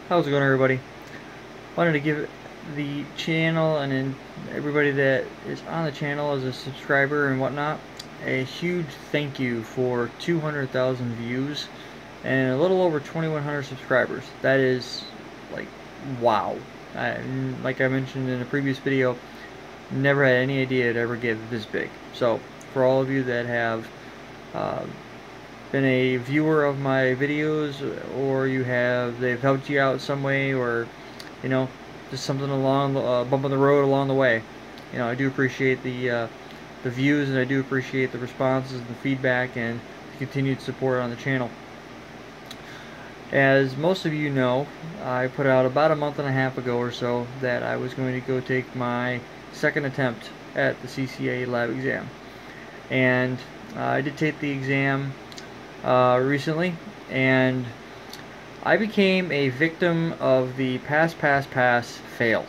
How's it going, everybody? Wanted to give the channel and everybody that is on the channel as a subscriber and whatnot a huge thank you for 200,000 views and a little over 2,100 subscribers. That is like wow. Like I mentioned in a previous video, never had any idea it'd ever get this big. So for all of you that have uh, been a viewer of my videos, or they've helped you out some way, or just something along the bump on the road along the way, I do appreciate the views, and I do appreciate the responses and the feedback and the continued support on the channel. As most of you know, I put out about a month and a half ago or so that I was going to go take my second attempt at the CCIE lab exam, and I did take the exam recently, and I became a victim of the pass, fail.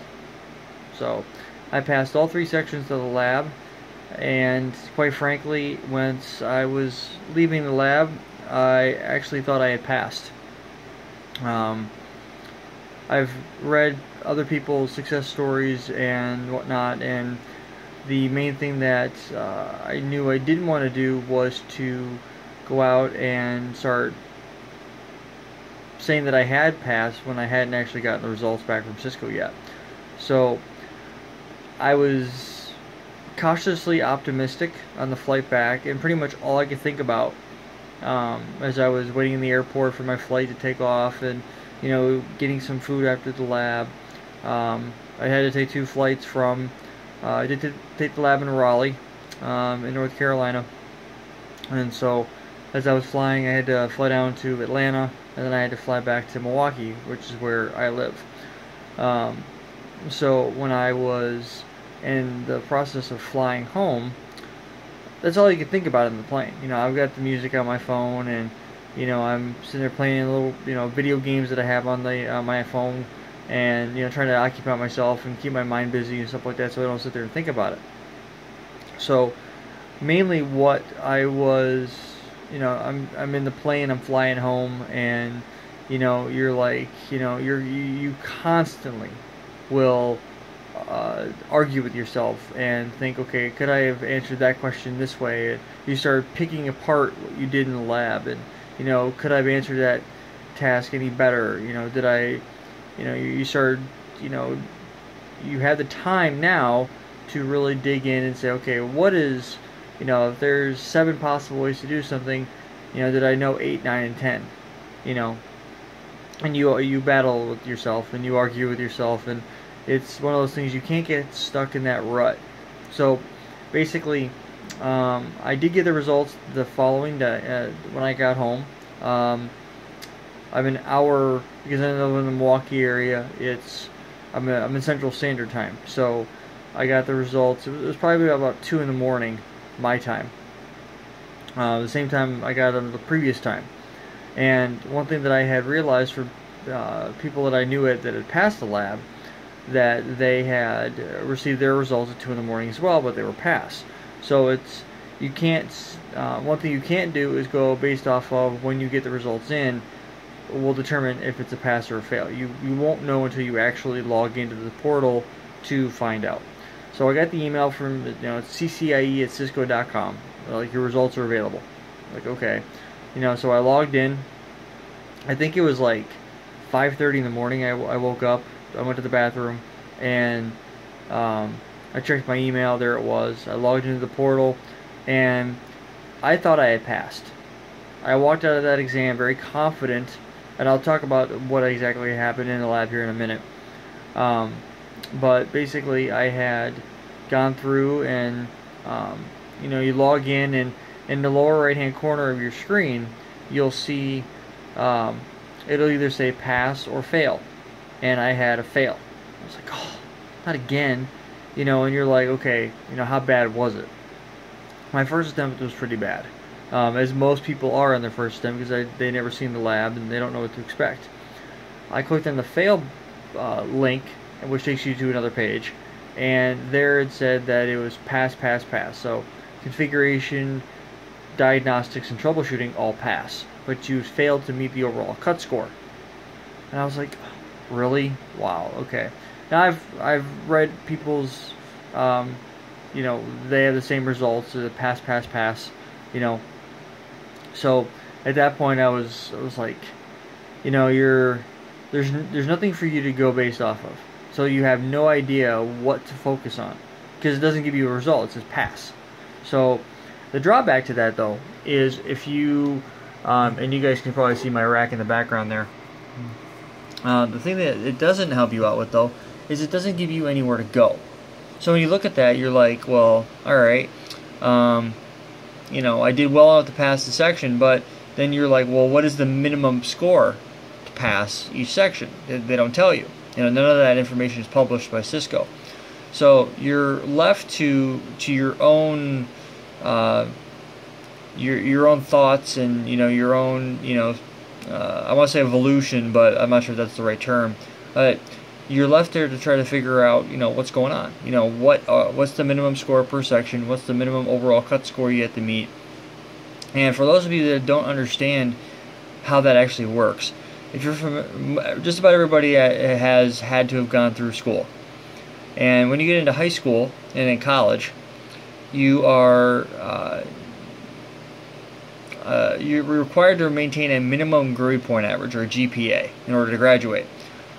So I passed all 3 sections of the lab, and quite frankly, once I was leaving the lab, I actually thought I had passed. I've read other people's success stories and whatnot, and the main thing that I knew I didn't want to do was to go out and start saying that I had passed when I hadn't actually gotten the results back from Cisco yet. So I was cautiously optimistic on the flight back, and pretty much all I could think about as I was waiting in the airport for my flight to take off, and getting some food after the lab. I had to take 2 flights from I did take the lab in Raleigh, in North Carolina, and so as I was flying, I had to fly down to Atlanta, and then I had to fly back to Milwaukee, which is where I live. So when I was in the process of flying home, that's all you could think about in the plane. I've got the music on my phone, and I'm sitting there playing little video games that I have on my phone, and trying to occupy myself and keep my mind busy and stuff like that, so I don't sit there and think about it. So mainly what I was, I'm in the plane, I'm flying home, and you're like, you constantly will argue with yourself and think, okay, could I have answered that question this way? And you start picking apart what you did in the lab, and could I have answered that task any better? Did I, you start, you have the time now to really dig in and say, okay, what is, if there's 7 possible ways to do something, did I know 8, 9, and 10? And you battle with yourself, and you argue with yourself, and it's one of those things, you can't get stuck in that rut. So basically, I did get the results the following day when I got home. I'm an hour, because I live in the Milwaukee area. I'm in Central Standard Time, so I got the results. It was probably about 2 in the morning, my time. The same time I got them the previous time. And one thing that I had realized for people that I knew that had passed the lab, that they had received their results at 2 in the morning as well, but they were passed. So you can't, one thing you can't do is go based off of when you get the results in will determine if it's a pass or a fail. You won't know until you actually log into the portal to find out. So I got the email from it's CCIE@cisco.com, like, your results are available. Like, okay, so I logged in. I think it was like 5:30 in the morning. I woke up, I went to the bathroom, and I checked my email. There it was. I logged into the portal, and I thought I had passed. I walked out of that exam very confident, and I'll talk about what exactly happened in the lab here in a minute. But basically, I had gone through, and you log in, and in the lower right hand corner of your screen, you'll see it'll either say pass or fail, and I had a fail. I was like, oh, not again, and you're like, okay, how bad was it? My first attempt was pretty bad, as most people are on their first attempt, because they never seen the lab and they don't know what to expect. I clicked on the fail link, which takes you to another page, and there it said that it was pass. So configuration, diagnostics, and troubleshooting all pass, but you failed to meet the overall cut score. And I was like, Really? Wow. Okay. Now I've read people's, um, they have the same results, pass, pass, pass. You know, so at that point I was like, you're there's nothing for you to go based off of. So you have no idea what to focus on because it doesn't give you a result. It says pass. So the drawback to that though is if you and you guys can probably see my rack in the background there. The thing that it doesn't help you out with though is it doesn't give you anywhere to go. So when you look at that, you're like, well, all right, I did well out to pass the section, but then you're like, well, what is the minimum score to pass each section? They don't tell you. None of that information is published by Cisco. So you're left to your own your own thoughts and your own I want to say evolution, but I'm not sure if that's the right term. But you're left there to try to figure out what's going on. What's the minimum score per section? What's the minimum overall cut score you have to meet? And for those of you that don't understand how that actually works, if you're from, just about everybody has had to have gone through school. And when you get into high school and in college, you are you're required to maintain a minimum grade point average, or a GPA, in order to graduate.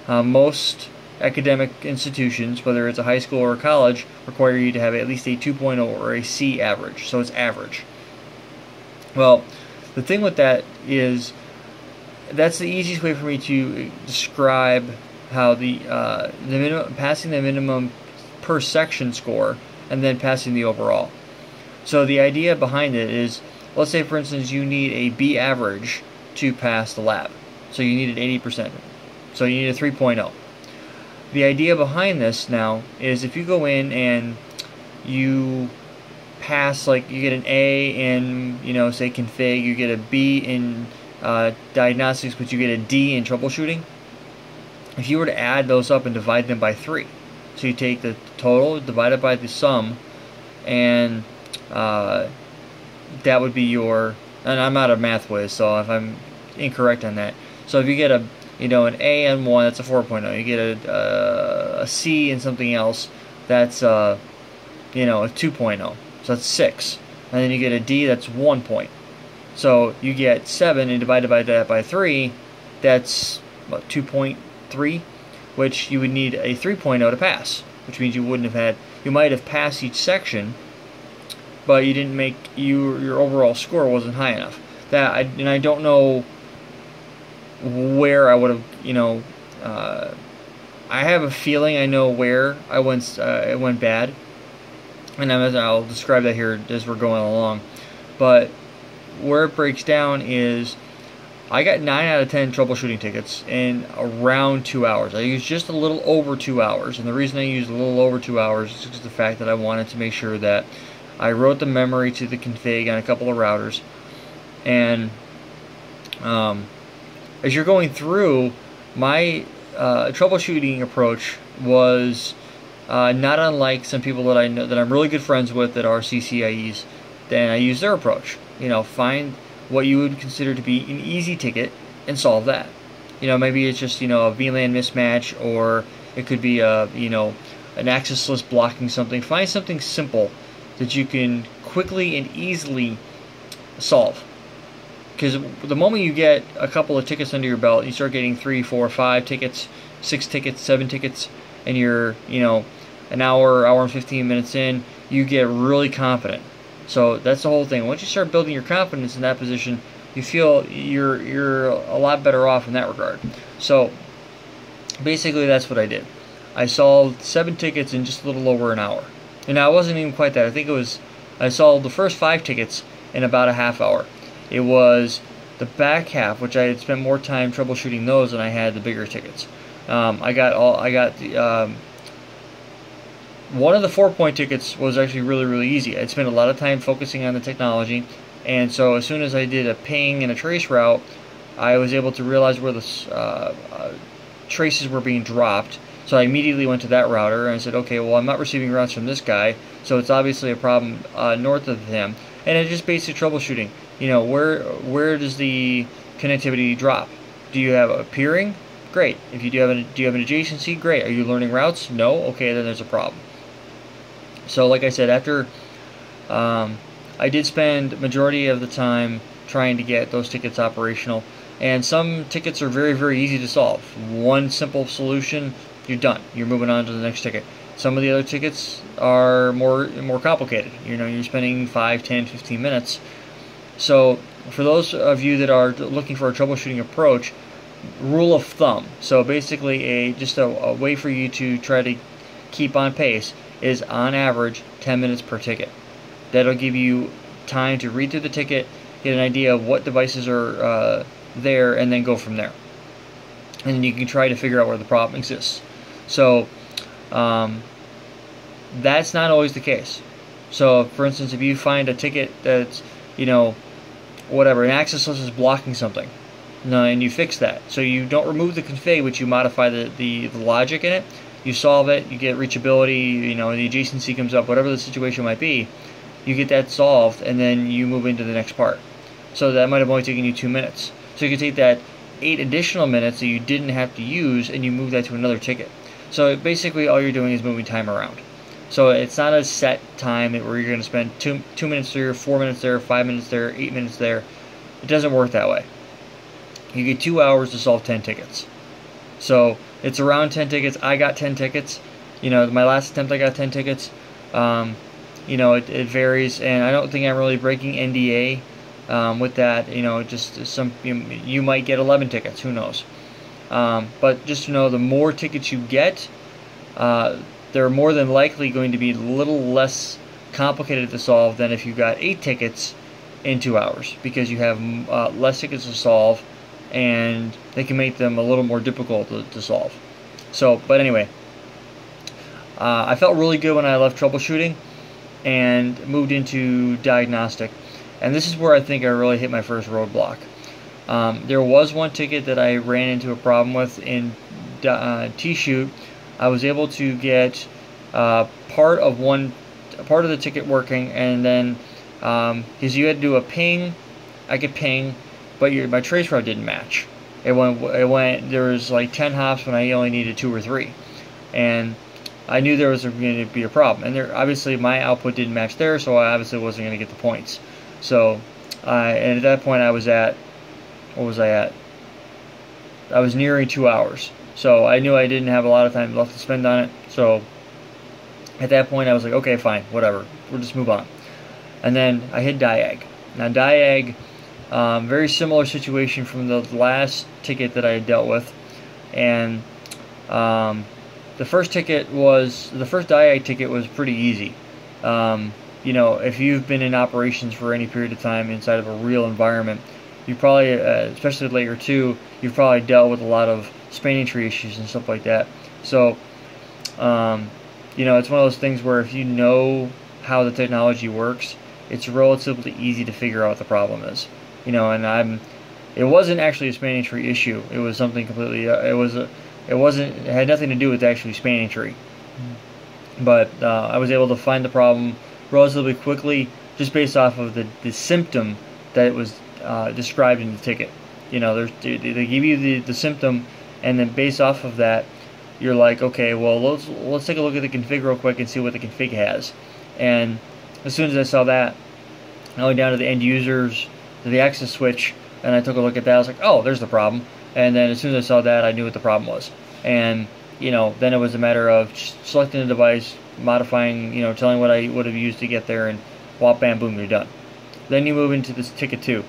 Most academic institutions, whether it's a high school or a college, require you to have at least a 2.0 or a C average, so it's average. Well, the thing with that is that's the easiest way for me to describe how the passing the minimum per section score and then passing the overall. So the idea behind it is, let's say for instance you need a B average to pass the lab. So you need an 80%. So you need a 3.0. The idea behind this now is if you go in and you pass, like you get an A in, say config, you get a B in diagnostics, but you get a D in troubleshooting. If you were to add those up and divide them by 3, so you take the total, divide it by the sum, and that would be your, and I'm not a math whiz, so if I'm incorrect on that. So if you get an A in one, that's a 4.0. You get a C in something else, that's a 2.0. So that's 6. And then you get a D, that's 1 point. So you get 7 and divided by that by 3, that's what, 2.3, which you would need a 3.0 to pass, which means you might have passed each section, but you didn't make, your overall score wasn't high enough. And I don't know where I would have, I have a feeling I know where it went bad, and I'll describe that here as we're going along. But where it breaks down is I got 9 out of 10 troubleshooting tickets in around 2 hours. I used just a little over 2 hours, and the reason I used a little over 2 hours is because of the fact that I wanted to make sure that I wrote the memory to the config on a couple of routers. And as you're going through, my troubleshooting approach was not unlike some people that I know that I'm really good friends with that are CCIEs. Then I use their approach. Find what you would consider to be an easy ticket and solve that. Maybe it's just a VLAN mismatch, or it could be an access list blocking something. Find something simple that you can quickly and easily solve. Because the moment you get a couple of tickets under your belt, you start getting 3, 4, 5 tickets, 6 tickets, 7 tickets, and you're an hour and 15 minutes in, you get really confident. So that's the whole thing. Once you start building your confidence in that position, you feel you're a lot better off in that regard. So basically that's what I did. I solved 7 tickets in just a little over an hour. And I wasn't even quite that. I solved the first 5 tickets in about a half hour. It was the back half, which I had spent more time troubleshooting those than I had the bigger tickets. I got the one of the 4-point tickets was actually really easy. I'd spent a lot of time focusing on the technology, and so as soon as I did a ping and a trace route, I was able to realize where the traces were being dropped. So I immediately went to that router and I said, okay, well, I'm not receiving routes from this guy, so it's obviously a problem north of him. And it's just basic troubleshooting. Where does the connectivity drop? Do you have a peering? Great. If you do you have an adjacency? Great. Are you learning routes? No? Okay, then there's a problem. So like I said, after I did spend majority of the time trying to get those tickets operational, and some tickets are very, very easy to solve. One simple solution, you're done. You're moving on to the next ticket. Some of the other tickets are more complicated. You know, you're spending 5, 10, 15 minutes. So for those of you that are looking for a troubleshooting approach, rule of thumb, so basically just a way for you to try to keep on pace, is on average 10 minutes per ticket. That'll give you time to read through the ticket, get an idea of what devices are there, and then go from there. And then you can try to figure out where the problem exists. So that's not always the case. So for instance, if you find a ticket that's, you know, whatever, an access list is blocking something, and you fix that. So you don't remove the config, but you modify the logic in it. You solve it, you get reachability, you know, the adjacency comes up, whatever the situation might be, you get that solved, and then you move into the next part. So that might have only taken you 2 minutes. So you can take that 8 additional minutes that you didn't have to use, and you move that to another ticket. So basically all you're doing is moving time around. So it's not a set time where you're going to spend 2 minutes there, 4 minutes there, 5 minutes there, 8 minutes there. It doesn't work that way. You get 2 hours to solve 10 tickets. So it's around 10 tickets. I got 10 tickets. You know, my last attempt I got 10 tickets. You know, it varies, and I don't think I'm really breaking NDA with that. You know, just you might get 11 tickets. Who knows? But just to know, the more tickets you get, they're more than likely going to be a little less complicated to solve than if you got 8 tickets in 2 hours, because you have less tickets to solve, and they can make them a little more difficult to solve. So, but anyway, I felt really good when I left troubleshooting and moved into diagnostic, and this is where I think I really hit my first roadblock. There was one ticket that I ran into a problem with in T-Shoot. I was able to get part of the ticket working, and then because you had to do a ping, I could ping, but my trace route didn't match. It went. There was like 10 hops when I only needed 2 or 3, and I knew there was going to be a problem. And there, obviously, my output didn't match there, so I obviously wasn't going to get the points. So, and at that point, I was at, what was I at? I was nearing 2 hours. So I knew I didn't have a lot of time left to spend on it. So at that point, I was like, okay, fine, whatever. We'll just move on. And then I hit Diag. Now Diag, very similar situation from the last ticket that I had dealt with. And the first Diag ticket was pretty easy. You know, if you've been in operations for any period of time inside of a real environment, you probably, especially layer 2, you've probably dealt with a lot of spanning tree issues and stuff like that. So, you know, it's one of those things where if you know how the technology works, it's relatively easy to figure out what the problem is. You know, and it wasn't actually a spanning tree issue. It was something completely. It had nothing to do with actually spanning tree. But I was able to find the problem relatively quickly, just based off of the symptom that it was described in the ticket. You know, they give you the symptom, and then based off of that, you're like, okay, well, let's take a look at the config real quick and see what the config has. And as soon as I saw that, I went down to the end users, to the access switch, and I took a look at that. I was like, oh, there's the problem. And then as soon as I saw that, I knew what the problem was. And you know, then it was a matter of selecting the device, modifying, you know, telling what I would have used to get there, and whop, bam, boom, you're done. Then you move into this ticket 2.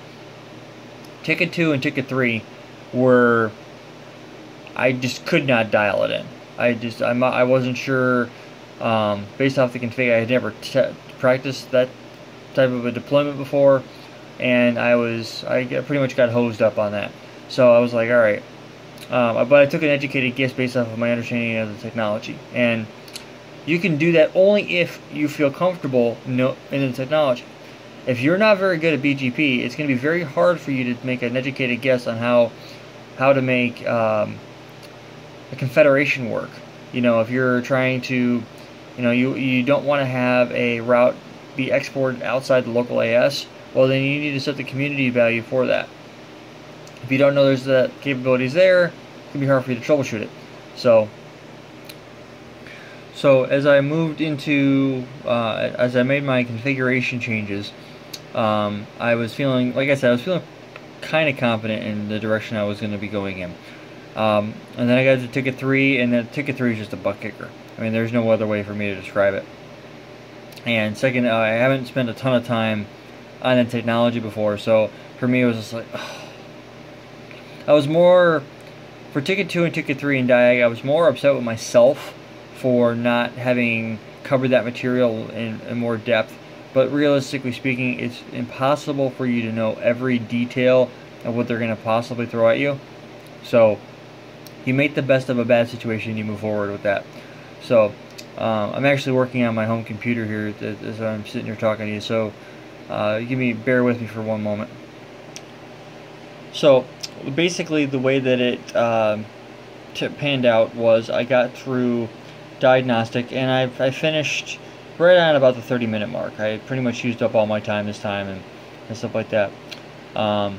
Ticket 2 and ticket 3 were, I just could not dial it in. I wasn't sure, based off the config. I had never practiced that type of a deployment before, and I pretty much got hosed up on that. So I was like, all right. But I took an educated guess based off of my understanding of the technology. And you can do that only if you feel comfortable in the technology. If you're not very good at BGP, it's going to be very hard for you to make an educated guess on how to make a confederation work. You know, if you're trying to, you know, you don't want to have a route be exported outside the local AS, well, then you need to set the community value for that. If you don't know there's the capabilities there, can be hard for you to troubleshoot it. So as I moved into, as I made my configuration changes, I was feeling, like I said, I was feeling kind of confident in the direction I was going to be going in. And then I got to ticket 3, and then ticket 3 is just a butt kicker. I mean, there's no other way for me to describe it. And second, I haven't spent a ton of time on the technology before, so for me it was just like, oh. I was more, for ticket 2 and ticket 3 in Diag, I was more upset with myself for not having covered that material in more depth. But realistically speaking, it's impossible for you to know every detail of what they're going to possibly throw at you. So you make the best of a bad situation, you move forward with that. So I'm actually working on my home computer here as I'm sitting here talking to you, so bear with me for one moment. So basically the way that it panned out was I got through Diagnostic, and I finished right on about the 30-minute mark. I pretty much used up all my time this time and stuff like that. I'm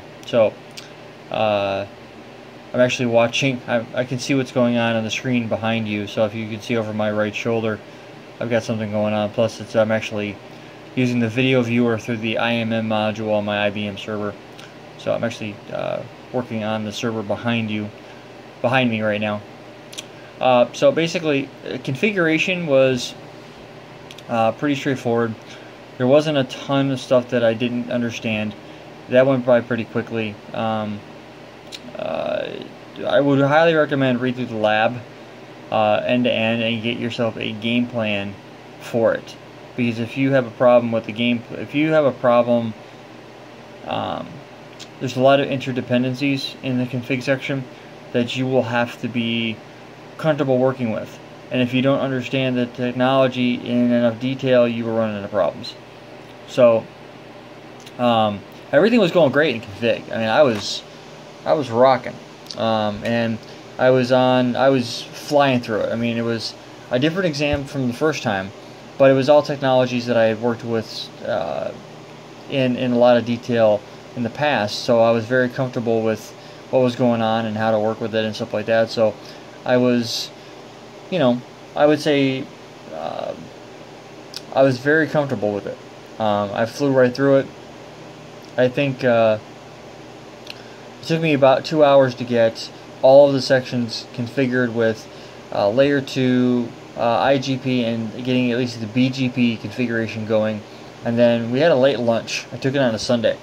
actually watching. I can see what's going on the screen behind you, so if you can see over my right shoulder, I've got something going on. Plus, I'm actually using the video viewer through the IMM module on my IBM server. So I'm actually working on the server behind me right now. So basically, configuration was pretty straightforward. There wasn't a ton of stuff that I didn't understand. That went by pretty quickly. I would highly recommend read through the lab end to end and get yourself a game plan for it. Because if you have a problem with the game, there's a lot of interdependencies in the config section that you will have to be comfortable working with. And if you don't understand the technology in enough detail, you will run into problems. So everything was going great in config. I mean, I was rocking, and I was flying through it. I mean, it was a different exam from the first time, but it was all technologies that I had worked with in a lot of detail in the past. So I was very comfortable with what was going on and how to work with it and stuff like that. So I was, I would say I was very comfortable with it. I flew right through it. I think it took me about 2 hours to get all of the sections configured with layer 2 IGP and getting at least the BGP configuration going. And then we had a late lunch. I took it on a Sunday.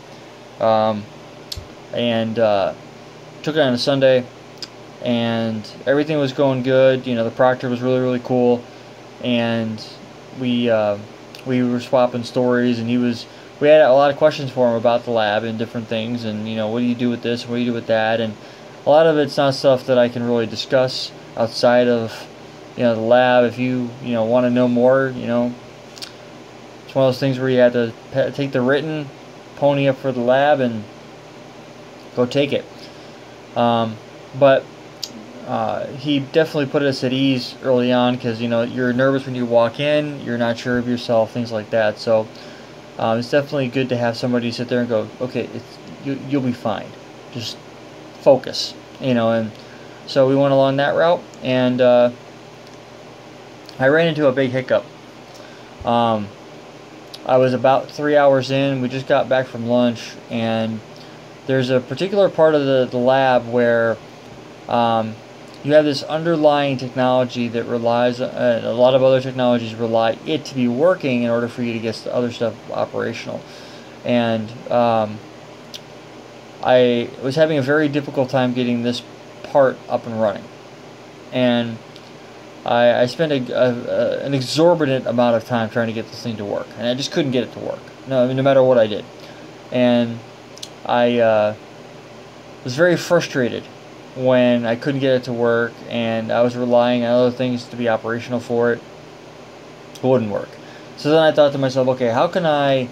And everything was going good. The proctor was really, really cool, and we were swapping stories, and we had a lot of questions for him about the lab and different things, and what do you do with this, what do you do with that, and a lot of it's not stuff that I can really discuss outside of the lab. If you want to know more, it's one of those things where you have to take the written, pony up for the lab, and go take it. But he definitely put us at ease early on, because you're nervous when you walk in, you're not sure of yourself, things like that. So it's definitely good to have somebody sit there and go, okay, you'll be fine, just focus, And so we went along that route, and I ran into a big hiccup. I was about 3 hours in. We just got back from lunch, and there's a particular part of the lab where you have this underlying technology that relies, a lot of other technologies rely it to be working in order for you to get the other stuff operational. And I was having a very difficult time getting this part up and running. And I spent an exorbitant amount of time trying to get this thing to work. And I just couldn't get it to work, no matter what I did. And I was very frustrated when I couldn't get it to work, and I was relying on other things to be operational for it. It wouldn't work. So then I thought to myself, okay, how can I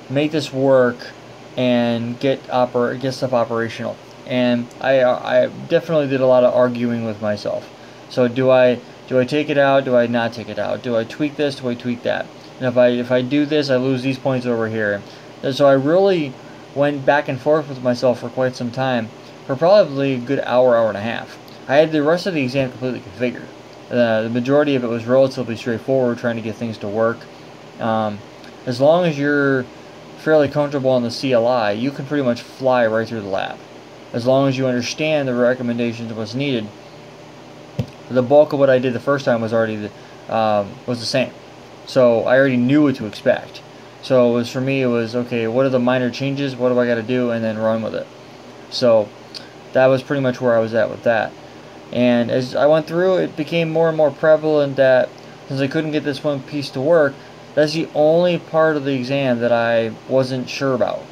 make this work and get stuff operational? And I definitely did a lot of arguing with myself. So do I take it out? Do I not take it out? Do I tweak this? Do I tweak that? And if I do this, I lose these points over here. And so I really went back and forth with myself for quite some time, for probably a good hour and a half. I had the rest of the exam completely configured. The majority of it was relatively straightforward, trying to get things to work. As long as you're fairly comfortable on the CLI, you can pretty much fly right through the lab. As long as you understand the recommendations of what's needed. The bulk of what I did the first time was already was the same. So I already knew what to expect. So it was, for me, it was, okay, what are the minor changes? What do I got to do? And then run with it. So that was pretty much where I was at with that. And as I went through, it became more and more prevalent that since I couldn't get this one piece to work, that's the only part of the exam that I wasn't sure about.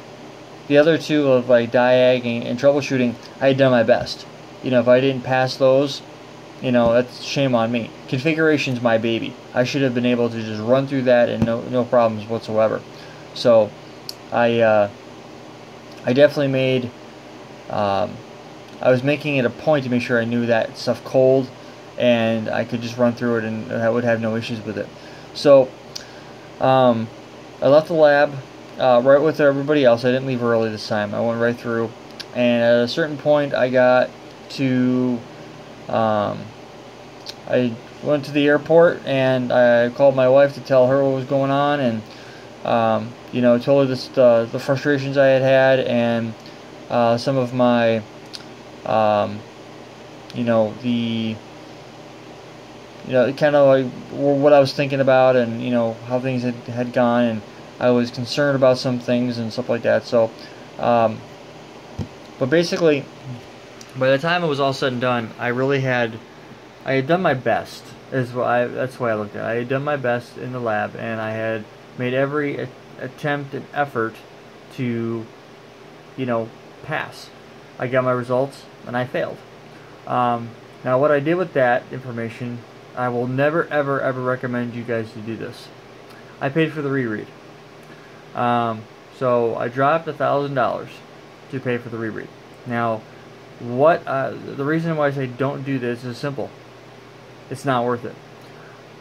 The other two of like diag and troubleshooting, I had done my best. You know, if I didn't pass those, you know, that's shame on me. Configuration's my baby. I should have been able to just run through that and no problems whatsoever. So I definitely made I was making it a point to make sure I knew that stuff cold and I could just run through it and I would have no issues with it. So I left the lab right with everybody else. I didn't leave early this time. I went right through, and at a certain point I got to I went to the airport and I called my wife to tell her what was going on, and you know, told her the frustrations I had and some of my kind of like what I was thinking about, and you know how things had gone, and I was concerned about some things and stuff like that. So but basically, by the time it was all said and done, I had done my best. That's why I looked at it. I had done my best in the lab, and I had made every attempt and effort to, you know, pass. I got my results, and I failed. Now, what I did with that information, I will never, ever, ever recommend you guys to do this. I paid for the reread. So I dropped $1,000 to pay for the reread. Now, the reason why I say don't do this is simple. It's not worth it.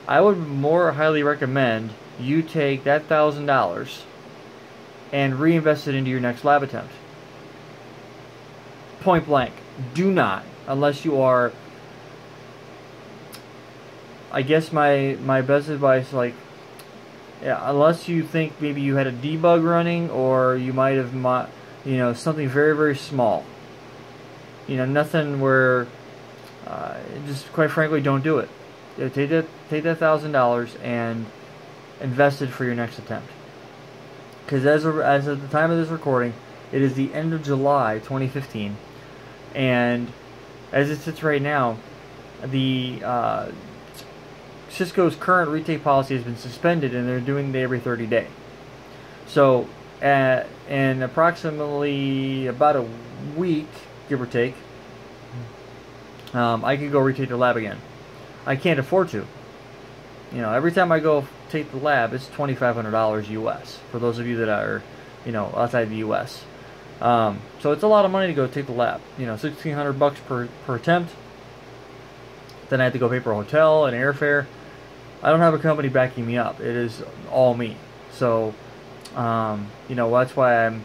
I would more highly recommend you take that $1,000 and reinvest it into your next lab attempt. Point blank. Do not, unless you are, I guess my best advice, like, yeah, unless you think maybe you had a debug running, or you might have, you know, something very, very small. You know, nothing where, just quite frankly, don't do it. You know, take that $1,000 and invest it for your next attempt. Because as of the time of this recording, it is the end of July 2015, and as it sits right now, the Cisco's current retake policy has been suspended, and they're doing it every 30 days. So, in approximately about a week, give or take, I could go retake the lab again. I can't afford to. You know, every time I go take the lab, it's $2,500 US. For those of you that are, you know, outside the US. So it's a lot of money to go take the lab. You know, $1,600 per attempt. Then I have to go pay for a hotel and airfare. I don't have a company backing me up. It is all me. So, you know, that's why I'm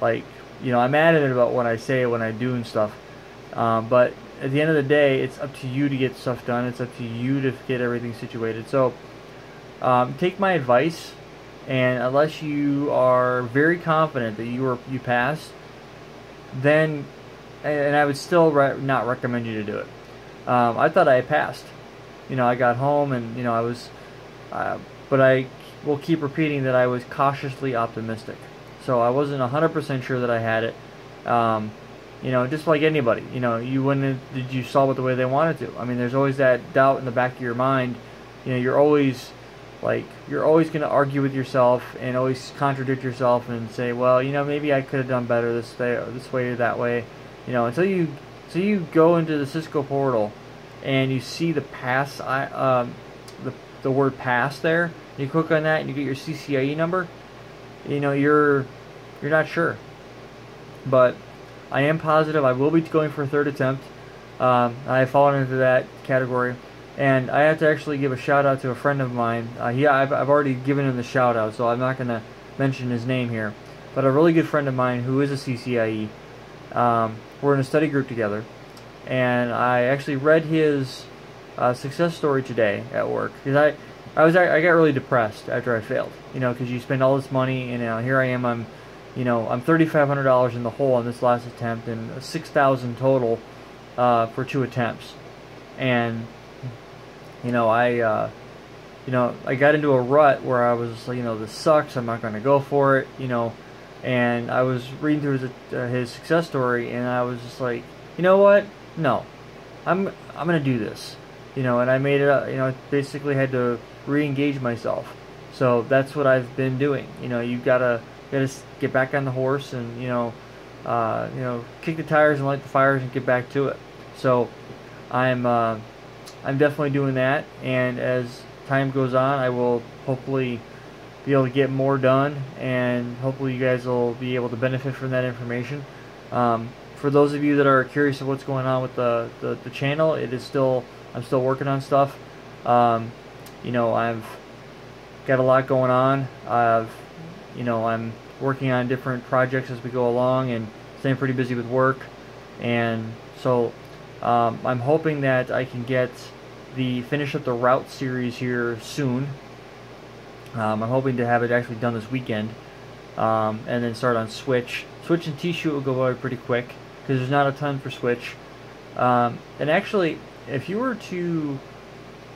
like, you know, I'm adamant about what I say when I do and stuff. But at the end of the day, it's up to you to get stuff done. It's up to you to get everything situated. So, take my advice, and unless you are very confident that you passed, then, and I would still not recommend you to do it. I thought I had passed. You know, I got home and, you know, I was, but I will keep repeating that I was cautiously optimistic. So I wasn't 100% sure that I had it. You know, just like anybody, you know, did you solve it the way they wanted to? I mean, there's always that doubt in the back of your mind. You know, you're always going to argue with yourself and always contradict yourself and say, well, you know, maybe I could have done better this way or that way. You know, until you go into the Cisco portal and you see the pass, the word pass there, you click on that and you get your CCIE number. You know, you're not sure, but I am positive I will be going for a third attempt. I have fallen into that category, and I have to actually give a shout out to a friend of mine. I've already given him the shout out, so I'm not going to mention his name here, but a really good friend of mine who is a CCIE. We're in a study group together, and I actually read his success story today at work, because I got really depressed after I failed, because you spend all this money, and here I am, I'm $3,500 in the hole on this last attempt, and $6,000 total for 2 attempts. And I got into a rut where I was like, this sucks, I'm not going to go for it, and I was reading through his success story, and I was just like, you know what, no, I'm going to do this, and I made it, I basically had to re-engage myself. So that's what I've been doing. You gotta get back on the horse, and kick the tires and light the fires and get back to it. So I'm definitely doing that, and as time goes on, I will hopefully be able to get more done, and hopefully you guys will be able to benefit from that information. For those of you that are curious of what's going on with the channel, I'm still working on stuff. I've got a lot going on. I'm working on different projects as we go along, and staying pretty busy with work, and so I'm hoping that I can finish up the route series here soon. I'm hoping to have it actually done this weekend, and then start on Switch. Switch and T-Shoot will go by pretty quick, because there's not a ton for Switch. And actually, if you were to,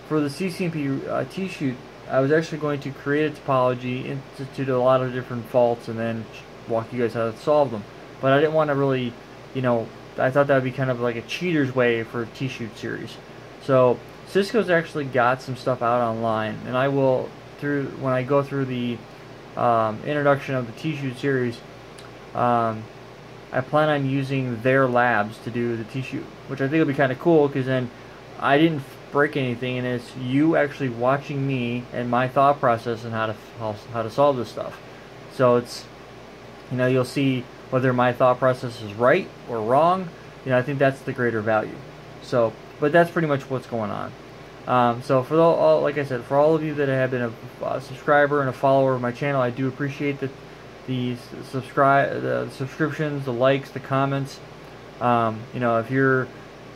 for the CCNP T-Shoot, I was actually going to create a topology, institute a lot of different faults, and then walk you guys how to solve them. But I didn't want to really, I thought that would be kind of like a cheater's way for a T-Shoot series. So Cisco's actually got some stuff out online, and I will, when I go through the introduction of the T-Shoot series, I plan on using their labs to do the T-Shoot, which I think will be kind of cool, because then I didn't break anything, and it's you actually watching me and my thought process and how to solve this stuff. So it's, you'll see whether my thought process is right or wrong. I think that's the greater value. So, but that's pretty much what's going on. So for like I said, for all of you that have been a subscriber and a follower of my channel, I do appreciate the subscriptions, the likes, the comments.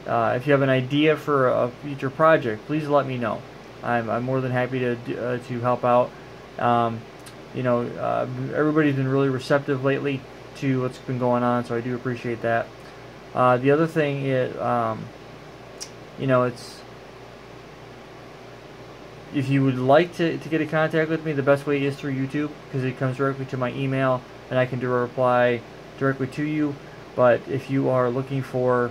If you have an idea for a future project, please let me know. I'm more than happy to help out. Everybody's been really receptive lately to what's been going on, so I do appreciate that. The other thing is, it's, if you would like to get in contact with me, the best way is through YouTube, because it comes directly to my email, and I can do a reply directly to you. But if you are looking for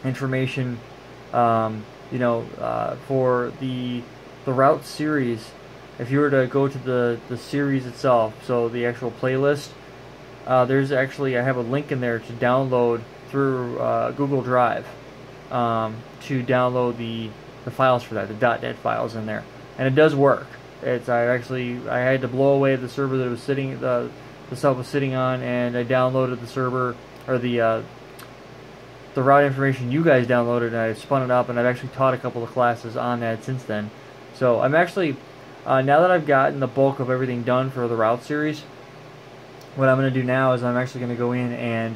information, for the route series, if you were to go to the series itself, so the actual playlist, there's actually, I have a link in there to download through Google Drive, to download the files for that, the .NET files in there, and it does work. I had to blow away the server that it was sitting, the stuff was sitting on, and I downloaded the server, or the route information you guys downloaded, and I spun it up, and I've actually taught a couple of classes on that since then. So I'm actually, now that I've gotten the bulk of everything done for the route series, what I'm going to do now is I'm actually going to go in and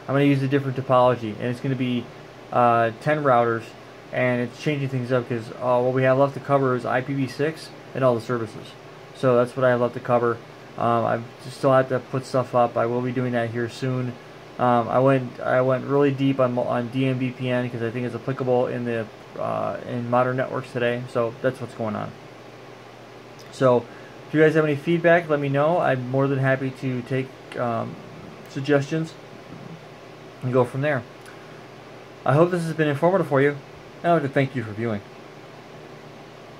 I'm going to use a different topology, and it's going to be 10 routers, and it's changing things up, because what we have left to cover is IPv6 and all the services. So that's what I have left to cover. I still have to put stuff up. I will be doing that here soon. I went really deep on DMVPN, because I think it's applicable in modern networks today. So that's what's going on. So if you guys have any feedback, let me know. I'm more than happy to take suggestions and go from there. I hope this has been informative for you, and I would like to thank you for viewing.